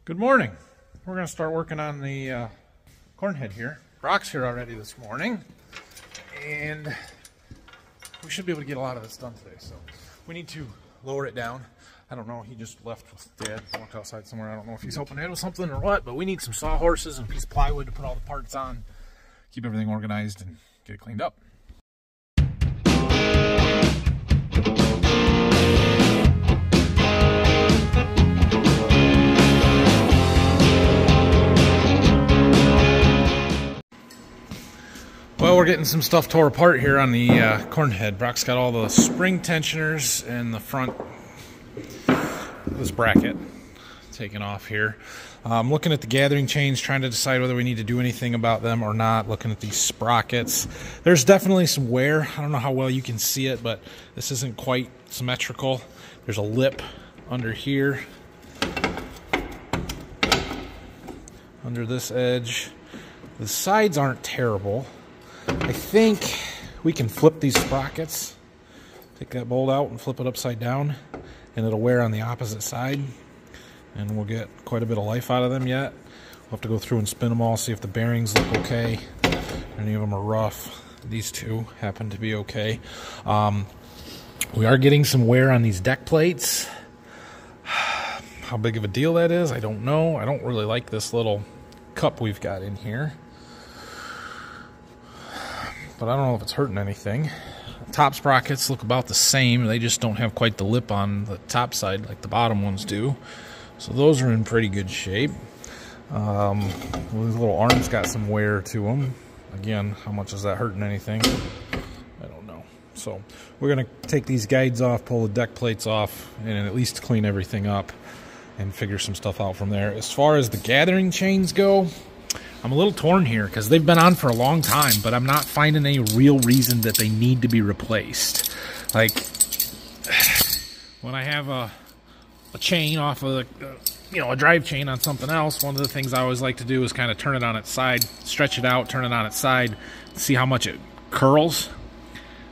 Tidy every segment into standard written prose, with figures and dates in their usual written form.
Good morning. We're going to start working on the corn head here. Brock's here already this morning, and we should be able to get a lot of this done today. So we need to lower it down. I don't know, he just left with Dad, walked outside somewhere. I don't know if he's helping Dad with something or what, but we need some sawhorses and a piece of plywood to put all the parts on, keep everything organized, and get it cleaned up. Well, we're getting some stuff tore apart here on the corn head. Brock's got all the spring tensioners in the front of this bracket taken off here. I'm looking at the gathering chains, trying to decide whether we need to do anything about them or not. Looking at these sprockets. There's definitely some wear. I don't know how well you can see it, but this isn't quite symmetrical. There's a lip under here, under this edge. The sides aren't terrible. I think we can flip these sprockets, take that bolt out and flip it upside down, and it'll wear on the opposite side, and we'll get quite a bit of life out of them yet. We'll have to go through and spin them all, see if the bearings look okay. Any of them are rough. These two happen to be okay. We are getting some wear on these deck plates. How big of a deal that is, I don't know. I don't really like this little cup we've got in here, but I don't know if it's hurting anything. Top sprockets look about the same. They just don't have quite the lip on the top side like the bottom ones do. So those are in pretty good shape. These little arms got some wear to them. Again, how much is that hurting anything? I don't know. So we're going to take these guides off, pull the deck plates off, and at least clean everything up and figure some stuff out from there. As far as the gathering chains go, I'm a little torn here because they've been on for a long time, but I'm not finding any real reason that they need to be replaced. Like, when I have a chain off of a drive chain on something else, one of the things I always like to do is kind of turn it on its side, stretch it out, turn it on its side, see how much it curls.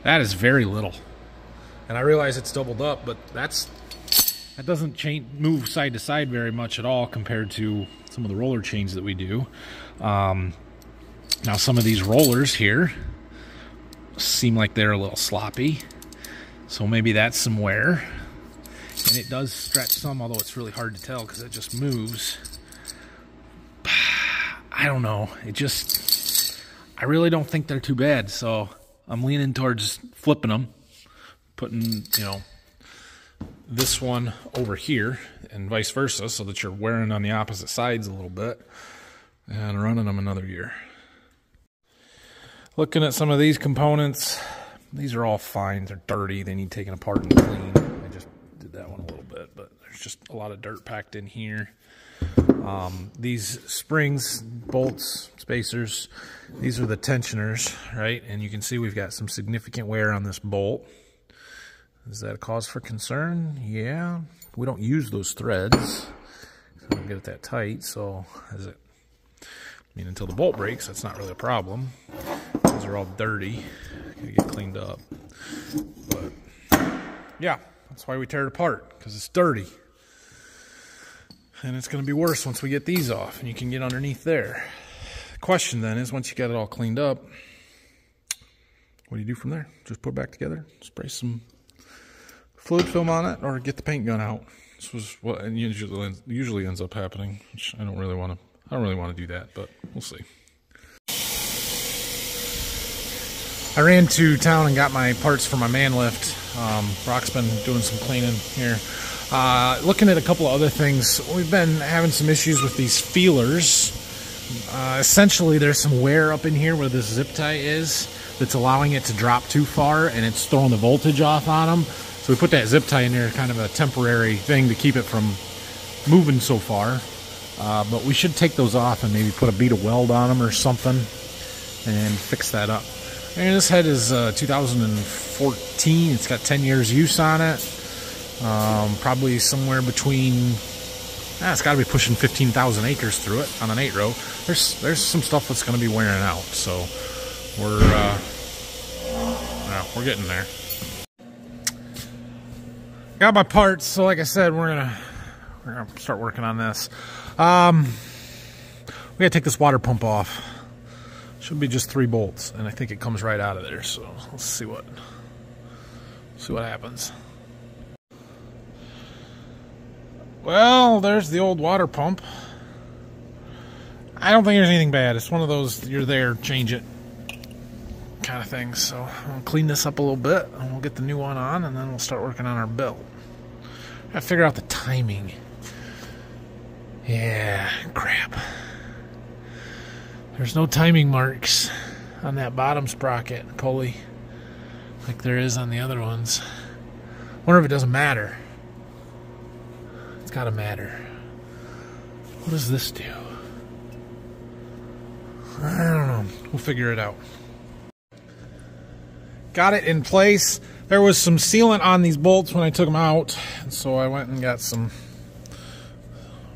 That is very little. And I realize it's doubled up, but that doesn't move side to side very much at all compared to some of the roller chains that we do. Now some of these rollers here seem like they're a little sloppy, so maybe that's some wear. And it does stretch some, although it's really hard to tell because it just moves. I don't know. I really don't think they're too bad, so I'm leaning towards flipping them, putting, this one over here and vice versa, so that you're wearing on the opposite sides a little bit, and running them another year. Looking at some of these components, these are all fine. They're dirty. They need taken apart and cleaned. I just did that one a little bit, but there's just a lot of dirt packed in here. These springs, bolts, spacers, these are the tensioners, right? And you can see we've got some significant wear on this bolt. Is that a cause for concern? Yeah. We don't use those threads. So we don't get it that tight, so until the bolt breaks, that's not really a problem. These are all dirty. Gotta get cleaned up. But yeah, that's why we tear it apart, because it's dirty. And it's going to be worse once we get these off, and you can get underneath there. The question then is, once you got it all cleaned up, what do you do from there? Just put it back together, spray some fluid film on it, or get the paint gun out. This was what usually ends up happening, which I don't really want to do that, but we'll see. I ran to town and got my parts for my man lift. Brock's been doing some cleaning here. Looking at a couple of other things, we've been having some issues with these feelers. Essentially, there's some wear up in here where this zip tie is that's allowing it to drop too far, and it's throwing the voltage off on them. So we put that zip tie in there, kind of a temporary thing to keep it from moving so far. But we should take those off and maybe put a bead of weld on them or something and fix that up. And this head is 2014. It's got 10 years use on it. Probably somewhere between, it's got to be pushing 15,000 acres through it on an 8-row. There's some stuff that's going to be wearing out. So we're getting there. Got my parts, so like I said, we're we're gonna start working on this. We gotta take this water pump off. Should be just 3 bolts, and I think it comes right out of there. So let's see what happens. Well, there's the old water pump. I don't think there's anything bad. It's one of those you're there, change it kind of things. So I'll clean this up a little bit, and we'll get the new one on, and then we'll start working on our belt. I gotta figure out the timing. Yeah, crap. There's no timing marks on that bottom sprocket pulley like there is on the other ones. Wonder if it doesn't matter. It's gotta matter. What does this do? I don't know. We'll figure it out. Got it in place. There was some sealant on these bolts when I took them out, and so I went and got some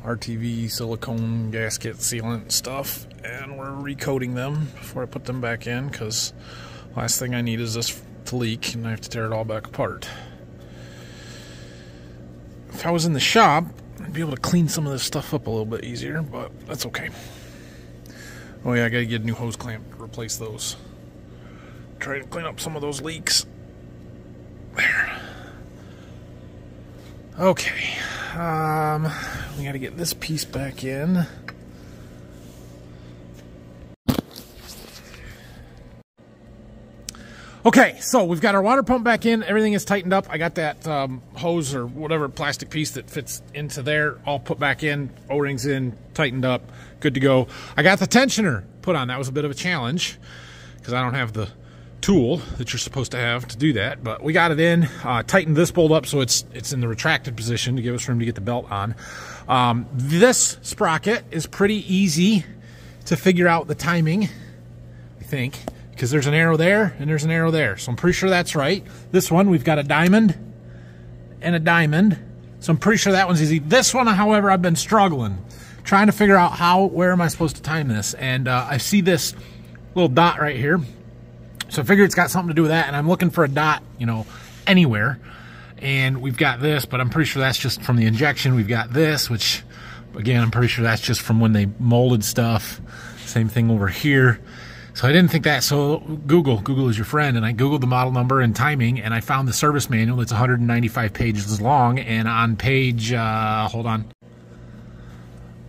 RTV silicone gasket sealant stuff, and we're recoating them before I put them back in, because last thing I need is this to leak and I have to tear it all back apart. If I was in the shop, I'd be able to clean some of this stuff up a little bit easier, but that's okay. Oh yeah, I gotta get a new hose clamp to replace those. Try to clean up some of those leaks. There. Okay. We gotta get this piece back in. Okay, so we've got our water pump back in. Everything is tightened up. I got that hose or whatever plastic piece that fits into there all put back in. O-rings in, tightened up, good to go. I got the tensioner put on. That was a bit of a challenge because I don't have the tool that you're supposed to have to do that, but we got it in. Tightened this bolt up so it's in the retracted position to give us room to get the belt on. This sprocket is pretty easy to figure out the timing, I think, because there's an arrow there and there's an arrow there, so I'm pretty sure that's right. This one, we've got a diamond and a diamond, so I'm pretty sure that one's easy. This one, however, I've been struggling trying to figure out where am I supposed to time this, and I see this little dot right here. So I figure it's got something to do with that, and I'm looking for a dot, you know, anywhere. And we've got this, but I'm pretty sure that's just from the injection. We've got this, which, again, I'm pretty sure that's just from when they molded stuff. Same thing over here. So I didn't think that. So Google is your friend, and I Googled the model number and timing, and I found the service manual. It's 195 pages long, and on page, hold on.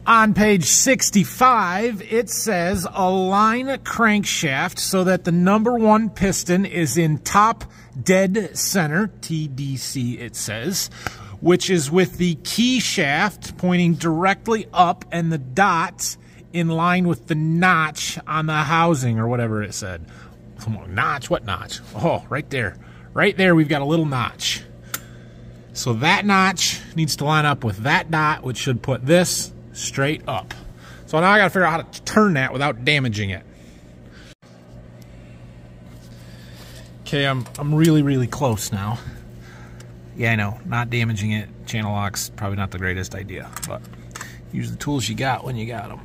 On page 65, it says align crankshaft so that the #1 piston is in top dead center, TDC it says, which is with the key shaft pointing directly up and the dot in line with the notch on the housing or whatever it said. Notch? What notch? Oh, right there. Right there we've got a little notch. So that notch needs to line up with that dot, which should put this straight up. So now I gotta figure out how to turn that without damaging it. Okay, I'm really close now. Yeah, I know, not damaging it. Channel lock's probably not the greatest idea, but use the tools you got when you got them.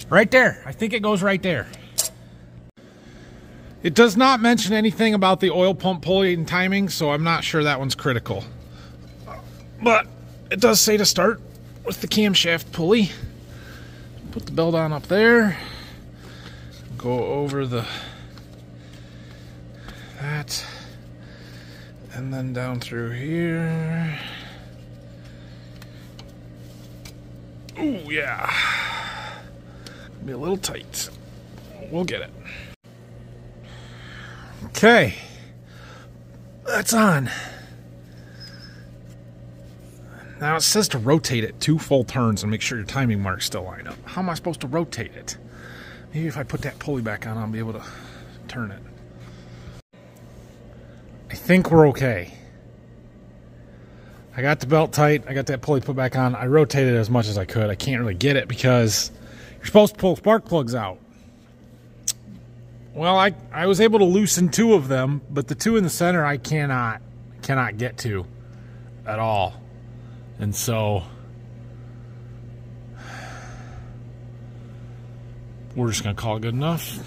Right there. I think it goes right there. It does not mention anything about the oil pump pulley and timing, so I'm not sure that one's critical. But it does say to start with the camshaft pulley. Put the belt on up there. Go over that. And then down through here. Ooh, yeah. Be a little tight. We'll get it. Okay. That's on. Now it says to rotate it 2 full turns and make sure your timing marks still line up. How am I supposed to rotate it? Maybe if I put that pulley back on, I'll be able to turn it. I think we're okay. I got the belt tight. I got that pulley put back on. I rotated it as much as I could. I can't really get it because you're supposed to pull spark plugs out. Well, I was able to loosen 2 of them, but the 2 in the center I cannot get to at all. And so we're just going to call it good enough.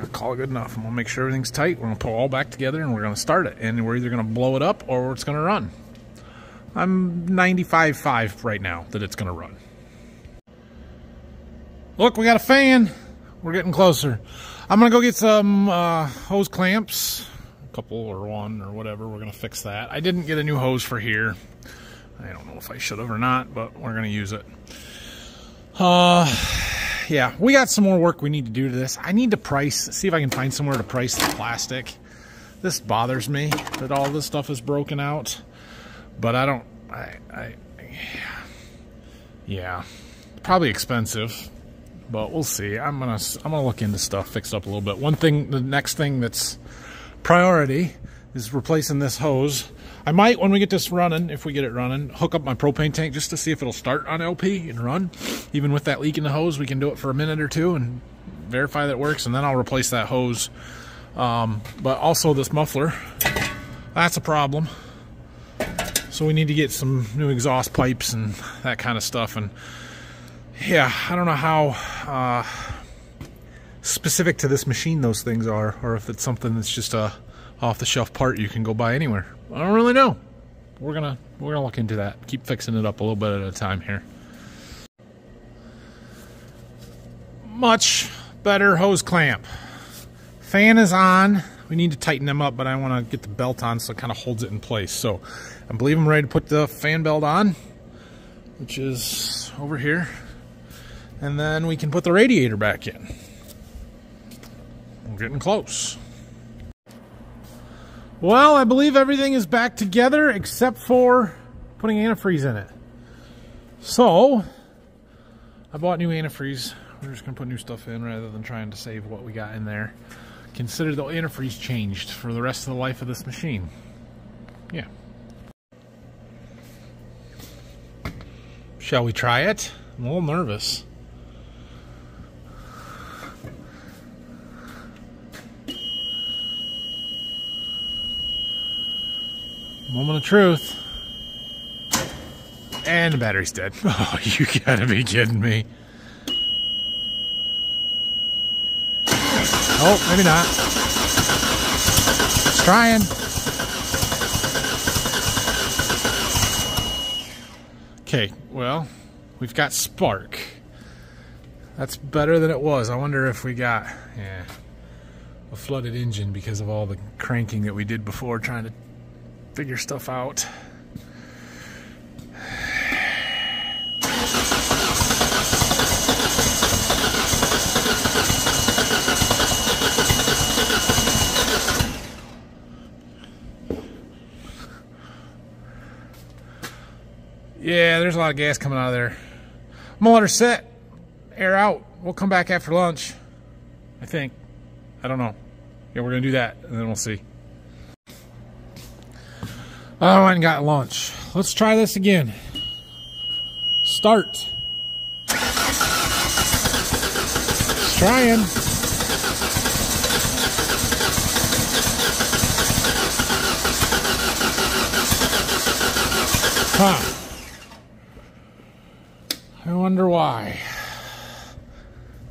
I'll call it good enough. I'm gonna make sure everything's tight. We're gonna put it all back together and we're gonna start it. And we're either gonna blow it up or it's gonna run. I'm 95.5 right now that it's gonna run. Look, we got a fan. We're getting closer. I'm gonna go get some hose clamps, a couple or one or whatever. We're gonna fix that. I didn't get a new hose for here. I don't know if I should have or not, but we're gonna use it. Yeah, we got some more work we need to do to this. I need to see if I can find somewhere to price the plastic. This bothers me that all this stuff is broken out, but yeah, probably expensive, but we'll see. I'm gonna look into stuff, fix it up a little bit. The next thing that's priority is replacing this hose. I might, when we get this running, if we get it running, hook up my propane tank just to see if it'll start on LP and run. Even with that leak in the hose, we can do it for a minute or two and verify that it works, and then I'll replace that hose. But also this muffler, that's a problem. So we need to get some new exhaust pipes and that kind of stuff. And yeah, I don't know how specific to this machine those things are, or if it's something that's just a off-the-shelf part you can go buy anywhere. I don't really know. We're gonna look into that. Keep fixing it up a little bit at a time here. Much better hose clamp. Fan is on. We need to tighten them up, but I want to get the belt on so it kind of holds it in place. So I believe I'm ready to put the fan belt on, which is over here. And then we can put the radiator back in. We're getting close. Well, I believe everything is back together except for putting antifreeze in it. So, I bought new antifreeze. We're just going to put new stuff in rather than trying to save what we got in there. Consider the antifreeze changed for the rest of the life of this machine. Yeah. Shall we try it? I'm a little nervous. Moment of truth. And the battery's dead. Oh, you gotta be kidding me. Oh, maybe not. It's trying. Okay, well, we've got spark. That's better than it was. I wonder if we got, a flooded engine because of all the cranking that we did before trying to figure stuff out. Yeah, there's a lot of gas coming out of there. I'm gonna let her sit, air out. We'll come back after lunch, I think. I don't know. Yeah, we're gonna do that and then we'll see. I went and got lunch. Let's try this again. Start. It's trying. Huh. I wonder why.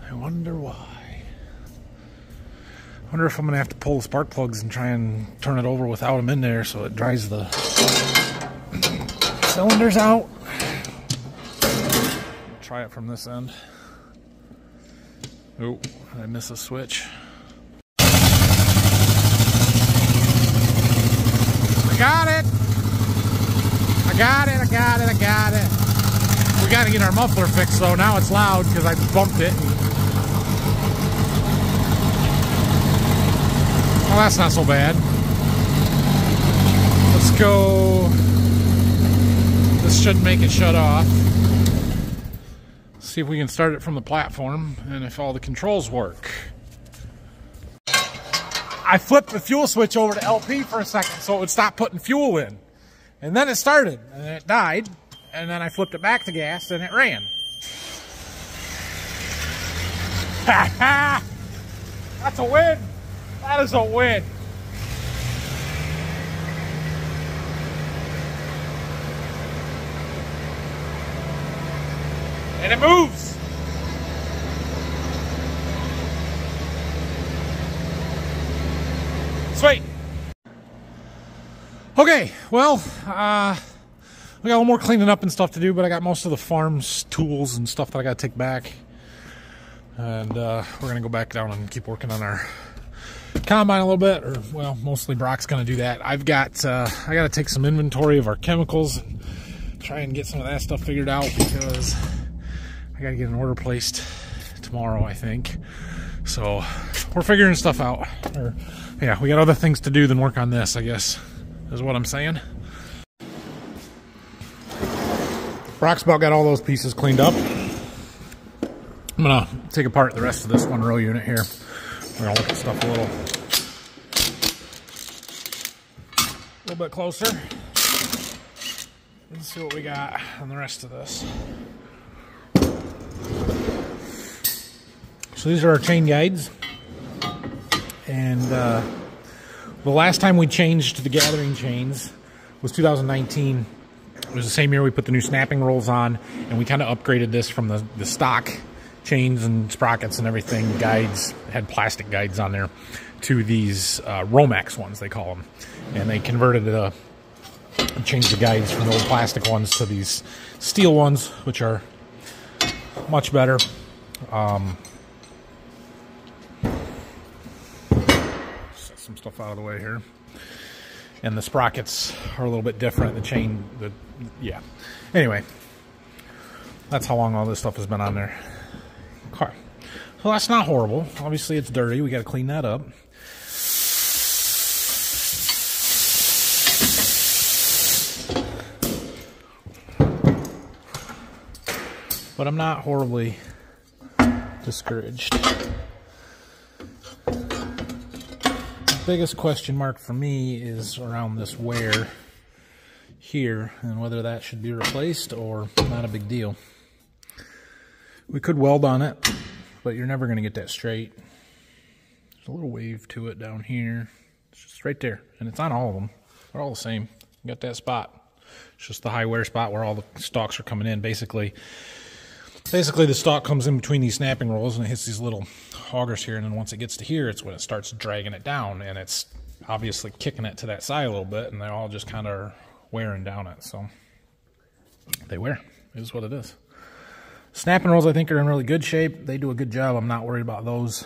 I wonder why. I wonder if I'm gonna have to pull the spark plugs and try and turn it over without them in there so it dries the cylinders out. Try it from this end. Oh, I missed a switch. I got it! I got it, I got it, I got it. We gotta get our muffler fixed though. Now it's loud because I bumped it. Well, that's not so bad. Let's go. This should make it shut off. See if we can start it from the platform and if all the controls work. I flipped the fuel switch over to LP for a second so it would stop putting fuel in. And then it started and then it died. And then I flipped it back to gas and it ran. Ha ha! That's a win! That is a win! And it moves! Okay, well, we got a little more cleaning up and stuff to do, but I got most of the farm's tools and stuff that I got to take back. And we're going to go back down and keep working on our combine a little bit, or, well, mostly Brock's going to do that. I got to take some inventory of our chemicals and try and get some of that stuff figured out, because I got to get an order placed tomorrow, I think. So we're figuring stuff out. Or, yeah, we got other things to do than work on this, I guess, is what I'm saying. Brock's about got all those pieces cleaned up. I'm gonna take apart the rest of this one row unit here. We're gonna look at stuff a little bit closer and see what we got on the rest of this. So these are our chain guides, and the last time we changed to the gathering chains was 2019. It was the same year we put the new snapping rolls on, and we kind of upgraded this from the stock chains and sprockets and everything. Guides had plastic guides on there to these Romex ones, they call them, and they converted changed the guides from the old plastic ones to these steel ones, which are much better. Set some stuff out of the way here. And the sprockets are a little bit different. The chain, yeah. Anyway, that's how long all this stuff has been on there. Okay. So that's not horrible. Obviously, it's dirty. We got to clean that up. But I'm not horribly discouraged. Biggest question mark for me is around this wear here, and whether that should be replaced or not a big deal. We could weld on it, but you're never going to get that straight. There's a little wave to it down here. It's just right there, and it's on all of them. They're all the same. You got that spot. It's just the high wear spot where all the stalks are coming in. Basically the stalk comes in between these snapping rolls, and it hits these little augers here, and then once it gets to here, it's when it starts dragging it down, and it's obviously kicking it to that side a little bit, and they're all just kind of wearing down it. So they wear. It is what it is. Snapping rolls, I think, are in really good shape. They do a good job. I'm not worried about those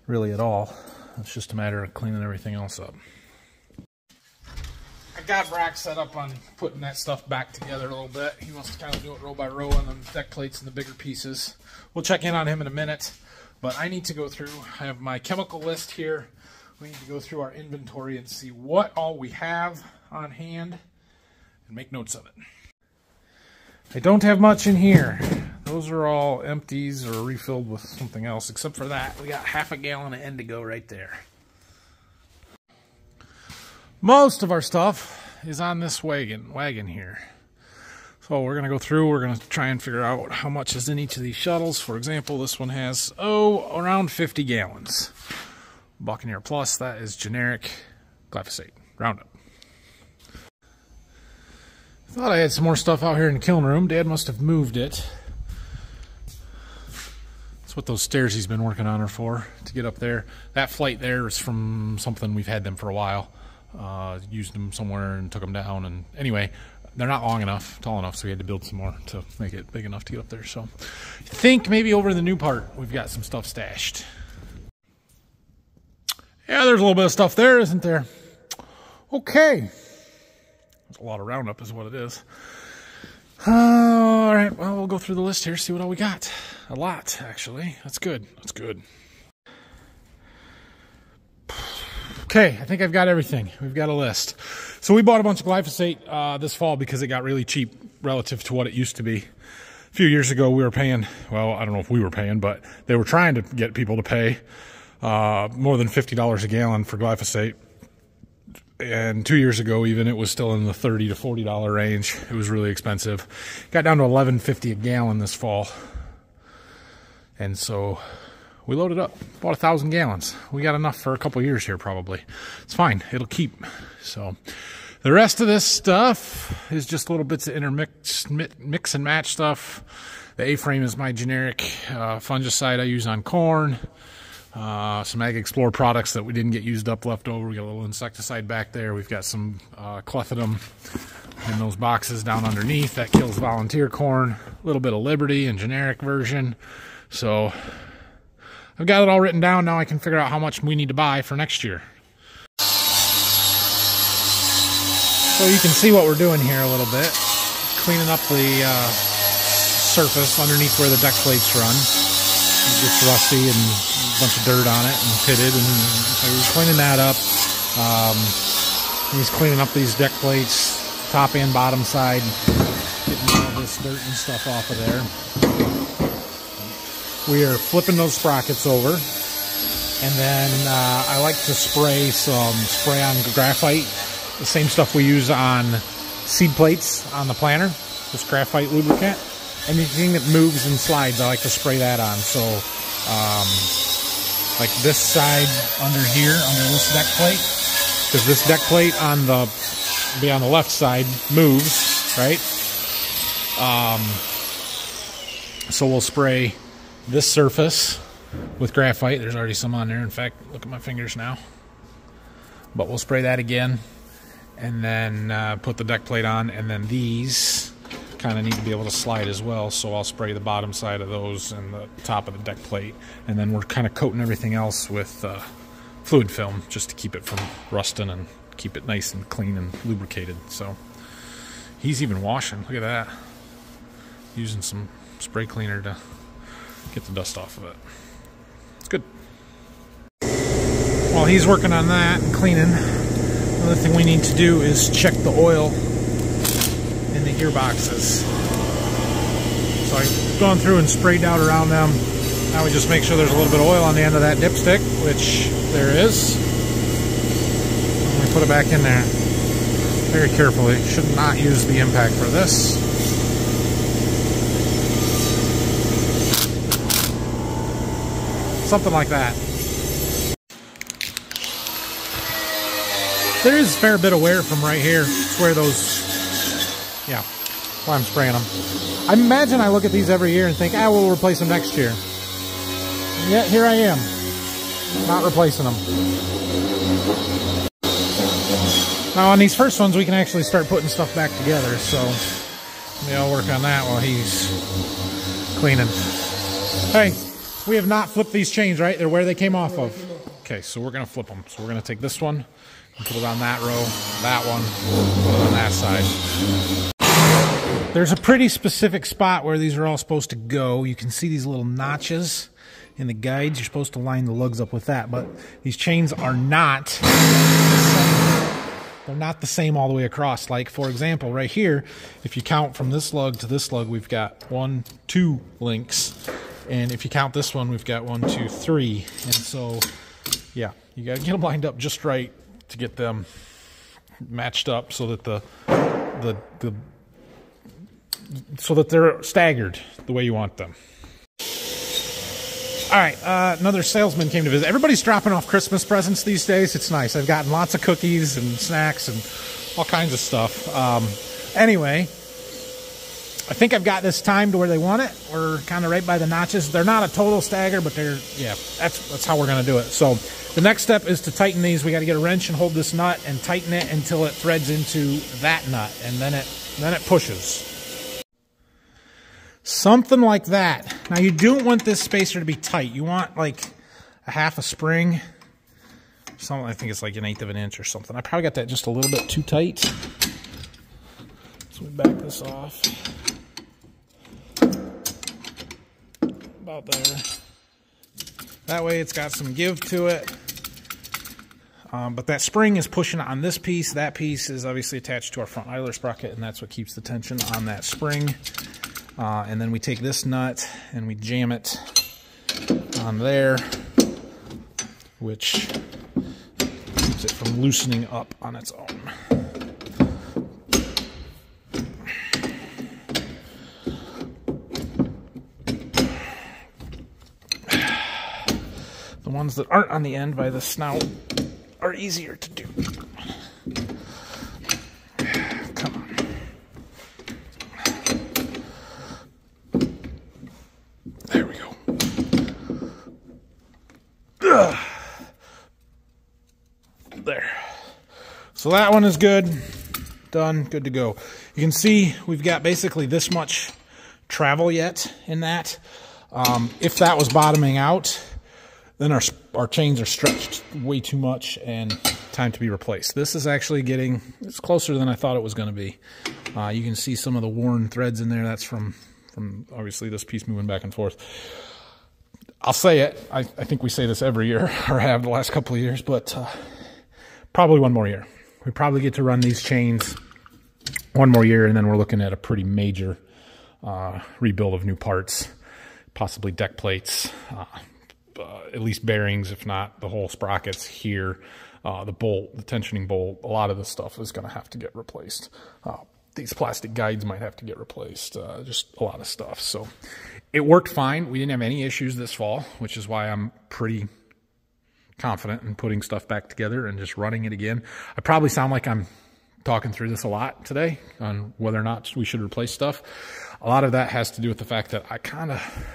really at all. It's just a matter of cleaning everything else up. I got Brack set up on putting that stuff back together a little bit. He wants to kind of do it row by row on the deck plates and the bigger pieces. We'll check in on him in a minute, but I need to go through. I have my chemical list here. We need to go through our inventory and see what all we have on hand and make notes of it. I don't have much in here. Those are all empties or refilled with something else, except for that. We got half a gallon of Indigo right there. Most of our stuff is on this wagon here. So we're going to go through, we're going to try and figure out how much is in each of these shuttles. For example, this one has, around 50 gallons. Buccaneer Plus, that is generic glyphosate, Roundup. Thought I had some more stuff out here in the kiln room. Dad must have moved it. That's what those stairs he's been working on are for, to get up there. That flight there is from something, we've had them for a while. Used them somewhere and took them down, and anyway, they're not long enough, tall enough, so we had to build some more to make it big enough to get up there. So I think maybe over in the new part we've got some stuff stashed. Yeah, there's a little bit of stuff there, isn't there? Okay. There's a lot of Roundup is what it is. All right, well, we'll go through the list here, see what all we got. A lot, actually. That's good. That's good. Okay, I think I've got everything. We've got a list. So we bought a bunch of glyphosate this fall because it got really cheap relative to what it used to be. A few years ago, we were paying, well, I don't know if we were paying, but they were trying to get people to pay more than $50 a gallon for glyphosate. And 2 years ago, even, it was still in the $30 to $40 range. It was really expensive. Got down to $11.50 a gallon this fall. And so we loaded up, bought 1,000 gallons. We got enough for a couple years here, probably. It's fine, it'll keep. So the rest of this stuff is just little bits of intermix, mix and match stuff. The A-frame is my generic fungicide I use on corn. Some Ag Explorer products that we didn't get used up left over. We got a little insecticide back there. We've got some clethodim in those boxes down underneath. That kills volunteer corn. A little bit of Liberty and generic version. So I've got it all written down. Now I can figure out how much we need to buy for next year. So you can see what we're doing here a little bit. Cleaning up the surface underneath where the deck plates run. It gets rusty and a bunch of dirt on it and pitted, and so he's cleaning that up. He's cleaning up these deck plates, top and bottom side, getting all this dirt and stuff off of there. We are flipping those sprockets over, and then I like to spray on graphite, the same stuff we use on seed plates on the planter, this graphite lubricant. Anything that moves and slides, I like to spray that on. So, like this side under here, under this deck plate, because this deck plate on the left side moves, right? So we'll spray this surface with graphite. There's already some on there. In fact, look at my fingers now. But we'll spray that again, and then put the deck plate on, and then these kind of need to be able to slide as well, so I'll spray the bottom side of those and the top of the deck plate, and then we're kind of coating everything else with fluid film just to keep it from rusting and keep it nice and clean and lubricated. So he's even washing. Look at that, using some spray cleaner to get the dust off of it. It's good. While he's working on that and cleaning, another thing we need to do is check the oil in the gearboxes. So I've gone through and sprayed out around them. Now we just make sure there's a little bit of oil on the end of that dipstick, which there is. And we put it back in there very carefully. Should not use the impact for this. Something like that. There is a fair bit of wear from right here. It's where those, yeah, why I'm spraying them. I imagine I look at these every year and think, we'll replace them next year. And yet here I am, not replacing them. Now on these first ones, we can actually start putting stuff back together. So maybe I'll work on that while he's cleaning. Hey, we have not flipped these chains, right? They're where they came off of. Okay, so we're gonna flip them. So we're gonna take this one and put it on that row, that one, put it on that side. There's a pretty specific spot where these are all supposed to go. You can see these little notches in the guides. You're supposed to line the lugs up with that, but these chains are not the same. They're not the same all the way across. Like, for example, right here, if you count from this lug to this lug, we've got 1, 2 links. And if you count this one, we've got 1, 2, 3. And so, yeah, you got to get them lined up just right to get them matched up so that so that they're staggered the way you want them. All right, another salesman came to visit. Everybody's dropping off Christmas presents these days. It's nice. I've gotten lots of cookies and snacks and all kinds of stuff. Anyway, I think I've got this timed to where they want it. We're kind of right by the notches. They're not a total stagger, but they're, yeah, that's how we're going to do it. So the next step is to tighten these. We got to get a wrench and hold this nut and tighten it until it threads into that nut, and then it pushes. Something like that. Now you don't want this spacer to be tight. You want like a half a spring. Something, I think it's like 1/8 of an inch or something. I probably got that just a little bit too tight. So we back this off. About there. That way it's got some give to it. But that spring is pushing on this piece. That piece is obviously attached to our front idler sprocket, and that's what keeps the tension on that spring. And then we take this nut and we jam it on there, which keeps it from loosening up on its own. The ones that aren't on the end by the snout are easier to do. Come on. There we go. So that one is good. Done. Good to go. You can see we've got basically this much travel yet in that. If that was bottoming out, then our chains are stretched way too much and time to be replaced. This is actually it's closer than I thought it was going to be. You can see some of the worn threads in there. That's from obviously this piece moving back and forth. I'll say it. I think we say this every year, or have the last couple of years, but probably one more year. We probably get to run these chains one more year, and then we're looking at a pretty major rebuild of new parts, possibly deck plates, at least bearings, if not the whole sprockets here, the bolt, the tensioning bolt. A lot of this stuff is going to have to get replaced. These plastic guides might have to get replaced, just a lot of stuff. So it worked fine. We didn't have any issues this fall, which is why I'm pretty confident in putting stuff back together and just running it again. I probably sound like I'm talking through this a lot today on whether or not we should replace stuff. A lot of that has to do with the fact that I kind of...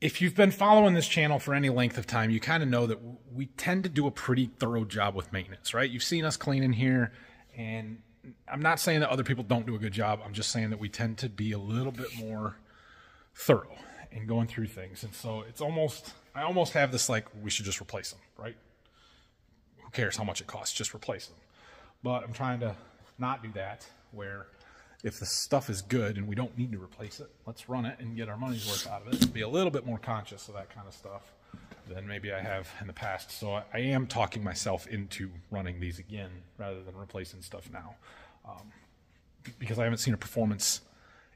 If you've been following this channel for any length of time, you kind of know that we tend to do a pretty thorough job with maintenance, right? You've seen us clean in here, and I'm not saying that other people don't do a good job. I'm just saying that we tend to be a little bit more thorough in going through things. And so I almost have this like, we should just replace them, right? Who cares how much it costs? Just replace them. But I'm trying to not do that, where if the stuff is good and we don't need to replace it, let's run it and get our money's worth out of it. Be a little bit more conscious of that kind of stuff than maybe I have in the past. So I am talking myself into running these again rather than replacing stuff now, because I haven't seen a performance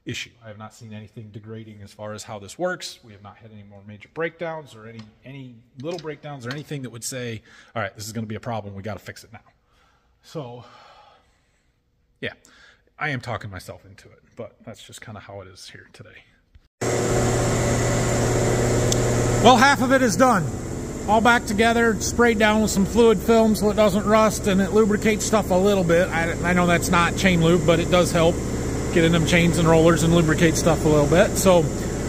issue. I have not seen anything degrading as far as how this works. We have not had any more major breakdowns or any little breakdowns or anything that would say, all right, this is going to be a problem. We got to fix it now. So yeah, I am talking myself into it, but that's just kind of how it is here today. Well, half of it is done. All back together, sprayed down with some fluid film so it doesn't rust, and it lubricates stuff a little bit. I know that's not chain lube, but it does help get in them chains and rollers and lubricate stuff a little bit. So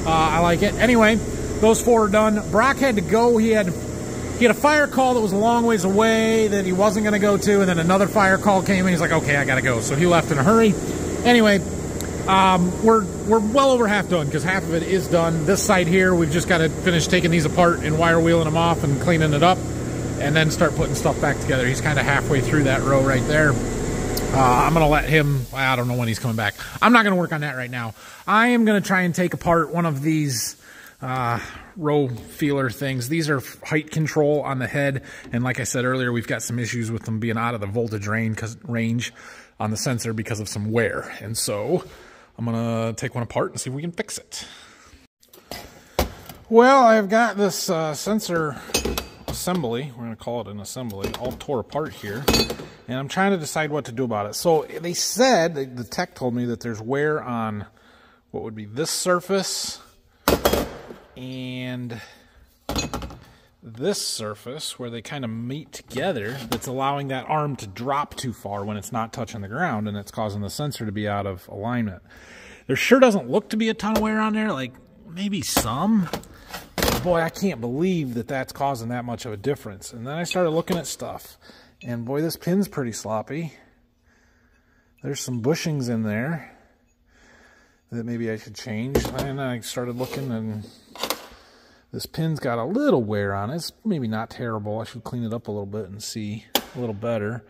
I like it. Anyway, those four are done. Brock had to go. He had a fire call that was a long ways away that he wasn't going to go to, and then another fire call came, and he's like, okay, I got to go. So he left in a hurry. Anyway, we're well over half done, because half of it is done. This side here, we've just got to finish taking these apart and wire wheeling them off and cleaning it up, and then start putting stuff back together. He's kind of halfway through that row right there. I'm going to let him, I don't know when he's coming back. I'm not going to work on that right now. I am going to try and take apart one of these row feeler things. These are height control on the head, and like I said earlier, we've got some issues with them being out of the voltage range on the sensor because of some wear. And so I'm going to take one apart and see if we can fix it. Well, I've got this sensor assembly, we're going to call it an assembly, all tore apart here, and I'm trying to decide what to do about it. So they said, the tech told me that there's wear on what would be this surface and this surface, where they kind of meet together, that's allowing that arm to drop too far when it's not touching the ground, and it's causing the sensor to be out of alignment. There sure doesn't look to be a ton of wear on there, like maybe some. Boy, I can't believe that that's causing that much of a difference. And then I started looking at stuff, and boy, this pin's pretty sloppy. There's some bushings in there that maybe I should change. And I started looking, and this pin's got a little wear on it. It's maybe not terrible. I should clean it up a little bit and see a little better.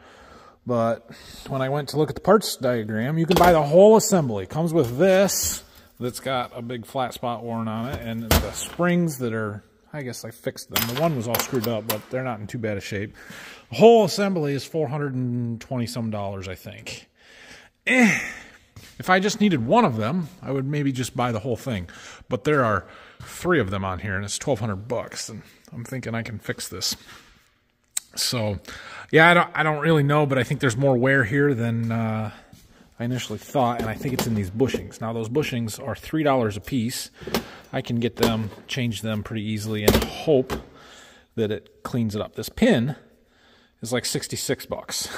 But when I went to look at the parts diagram, you can buy the whole assembly. It comes with this that's got a big flat spot worn on it, and the springs that are, I guess I fixed them. The one was all screwed up, but they're not in too bad a shape. The whole assembly is $420-some, I think. If I just needed one of them, I would maybe just buy the whole thing. But there are 3 of them on here, and it's $1,200, and I'm thinking I can fix this. So, yeah, I don't really know, but I think there's more wear here than I initially thought, and I think it's in these bushings. Now, those bushings are $3 a piece. I can get them, change them pretty easily, and hope that it cleans it up. This pin is like $66.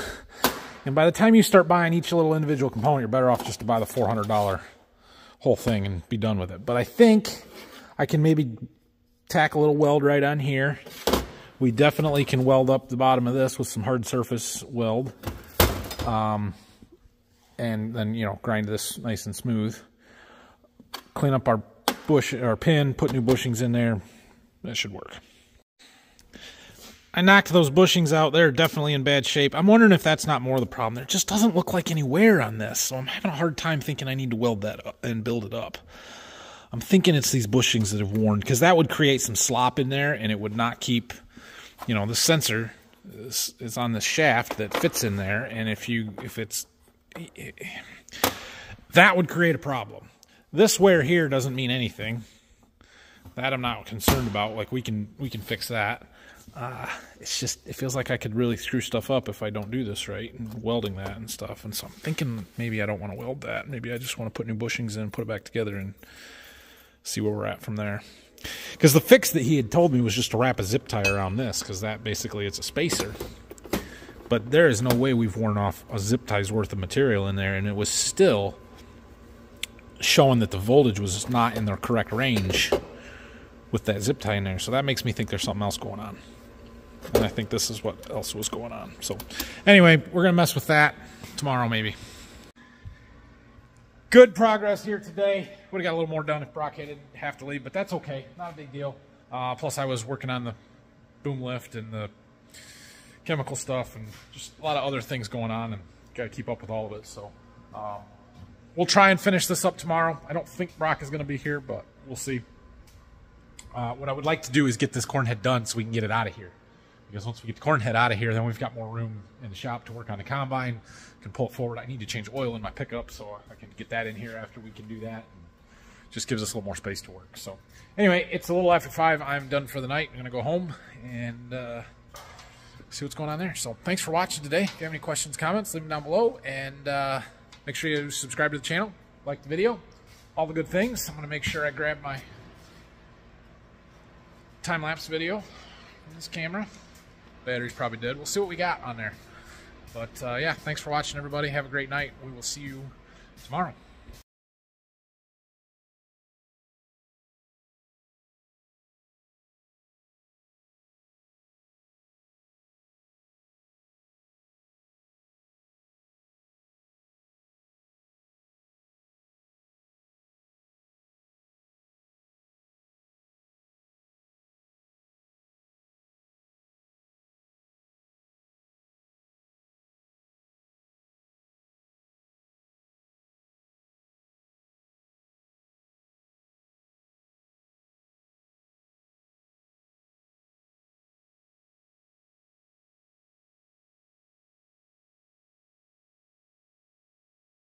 And by the time you start buying each little individual component, you're better off just to buy the $400 whole thing and be done with it. But I think I can maybe tack a little weld right on here, We definitely can weld up the bottom of this with some hard surface weld. And then, you know, grind this nice and smooth. Clean up our pin, put new bushings in there. That should work. I knocked those bushings out. They're definitely in bad shape. I'm wondering if that's not more of the problem. There just doesn't look like any wear on this, so I'm having a hard time thinking I need to weld that up and build it up. I'm thinking it's these bushings that have worn, because that would create some slop in there, and it would not keep, you know, the sensor is on the shaft that fits in there, and that would create a problem. This wear here doesn't mean anything. That I'm not concerned about. Like, we can fix that. It's just, it feels like I could really screw stuff up if I don't do this right, and welding that and stuff. And so I'm thinking maybe I don't want to weld that. Maybe I just want to put new bushings in, put it back together, and see where we're at from there. Because the fix that he had told me was just to wrap a zip tie around this, because that basically, it's a spacer. But there is no way we've worn off a zip tie's worth of material in there, and it was still showing that the voltage was not in the correct range with that zip tie in there. So that makes me think there's something else going on. And I think this is what else was going on. So anyway, we're going to mess with that tomorrow maybe. Good progress here today. Would have got a little more done if Brock didn't have to leave, but that's okay. Not a big deal. Plus I was working on the boom lift and the chemical stuff and just a lot of other things going on, and got to keep up with all of it. So we'll try and finish this up tomorrow. I don't think Brock is going to be here, but we'll see. What I would like to do is get this corn head done so we can get it out of here. Because once we get the corn head out of here, then we've got more room in the shop to work on the combine. Can pull it forward. I need to change oil in my pickup, so I can get that in here after we can do that. And just gives us a little more space to work. So anyway, it's a little after 5. I'm done for the night. I'm going to go home and see what's going on there. So thanks for watching today. If you have any questions, comments, leave them down below. And make sure you subscribe to the channel, like the video, all the good things. I'm going to make sure I grab my time-lapse video from this camera. Battery's probably dead. We'll see what we got on there. But yeah, thanks for watching, everybody. Have a great night. We will see you tomorrow.